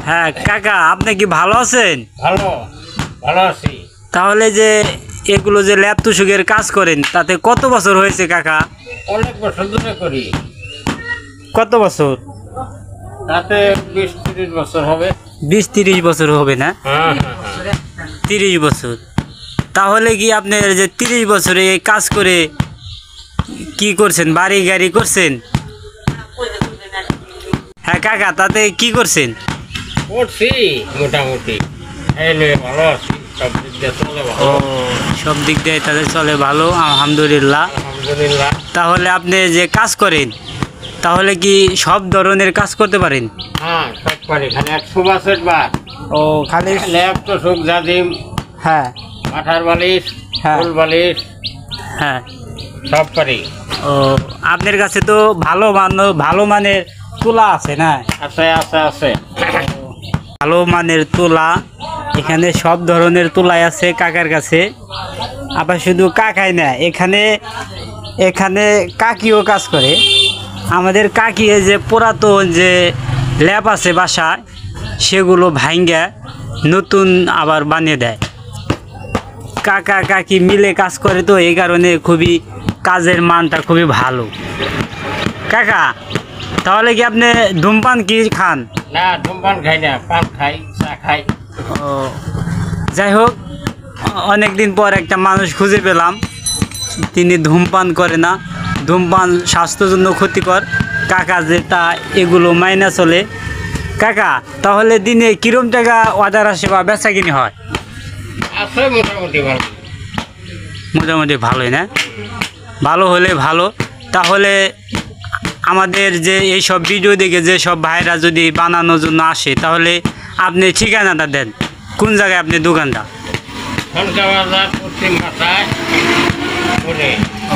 হ্যাঁ কাকা, আপনি কি ভালো আছেন? ভালো ভালো আছি। তাহলে যে এগুলো যে ল্যাব তুষকের কাজ করেন তাতে কত বছর হয়েছে কাকা? অনেক বছর ধরে করি। কত বছর? তাতে 20-30 বছর হবে। 20-30 বছর হবে না? হ্যাঁ 30 বছর। তাহলে কি আপনি যে 30 বছরে এই কাজ করে কি করছেন? বাড়ি গাড়ি করছেন? হ্যাঁ কাকা, তাতে কি করছেন? করছি মোটামুটি। এই নিয়ে ভালো আছি, সব দিক দিয়ে চলে ও, ভালো। সব দিক দিয়ে তাদের চলে ভালো, আলহামদুলিল্লাহ। আলহামদুলিল্লাহ। তাহলে আপনি যে কাজ করেন তাহলে কি সব ধরনের কাজ করতে পারেন? হ্যাঁ সব পারি, খালি এক সুবাসের বার। ও, খালি ল্যাব তো সুখ জাদিম, হ্যাঁ কাঠার বালিশ, হ্যাঁ। ফুল বালিশ হ্যাঁ। সব পারি। ও, আপনার কাছে তো ভালো মানের তুলা আছে না? আছে আছে আছে। ভালো মানের তুলা, এখানে সব ধরনের তুলাই আছে কাকার কাছে। আবার শুধু কাকাই না, এখানে এখানে কাকিও কাজ করে। আমাদের কাকি যে পুরাতন যে ল্যাব আছে বাসায়, সেগুলো ভাঙ্গা নতুন আবার বানিয়ে দেয়। কাকা কাকি মিলে কাজ করে, তো এই কারণে খুবই কাজের মানটা খুবই ভালো। কাকা, তাহলে কি আপনি ধূমপান কি খান? না ধূমপান খাই না, পান খাই, চা খাই। ও, যাই হোক, অনেক দিন পর একটা মানুষ খুঁজে পেলাম, তিনি ধূমপান করে না। ধূমপান স্বাস্থ্যের জন্য ক্ষতিকর। কাকা যেটা এগুলো মাইনা চলে। কাকা, তাহলে দিনে কিরম টাকা অর্ডার আসে বা বেচা কিনি হয়? আছে মোটামুটি ভালো। মোটামুটি ভালোই না? ভালো হলে ভালো। তাহলে আমাদের যে এই সব ভিডিও দেখে যে সব ভাইরা যদি বানানোর জন্য আসে, তাহলে আপনি ঠিকানাটা দেন, কোন জায়গায় আপনি দোকানটা? সনকা বাজার, পশ্চিম মাথায় পড়ে।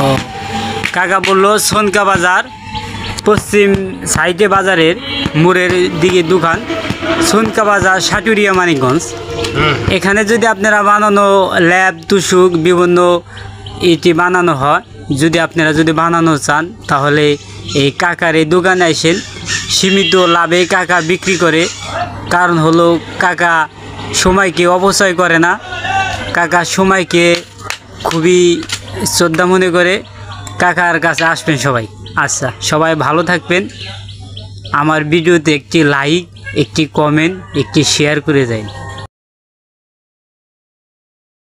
ও, কাকা বললো সনকা বাজার, পশ্চিম সাইডে বাজারের মোড়ের দিকে দোকান, সনকা বাজার, সাটুরিয়া, মানিকগঞ্জ। এখানে যদি আপনারা বানানো ল্যাব তুষুক বিভিন্ন এটি বানানো হয়, যদি আপনারা যদি বানানো চান, তাহলে এই কাকার এই দোকানে আসেন। সীমিত লাভে কাকা বিক্রি করে, কারণ হলো কাকা সময়কে অপচয় করে না। কাকা সময়কে খুবই শ্রদ্ধা মনে করে। কাকার কাছে আসবেন সবাই। আচ্ছা, সবাই ভালো থাকবেন। আমার ভিডিওতে একটি লাইক, একটি কমেন্ট, একটি শেয়ার করে যান।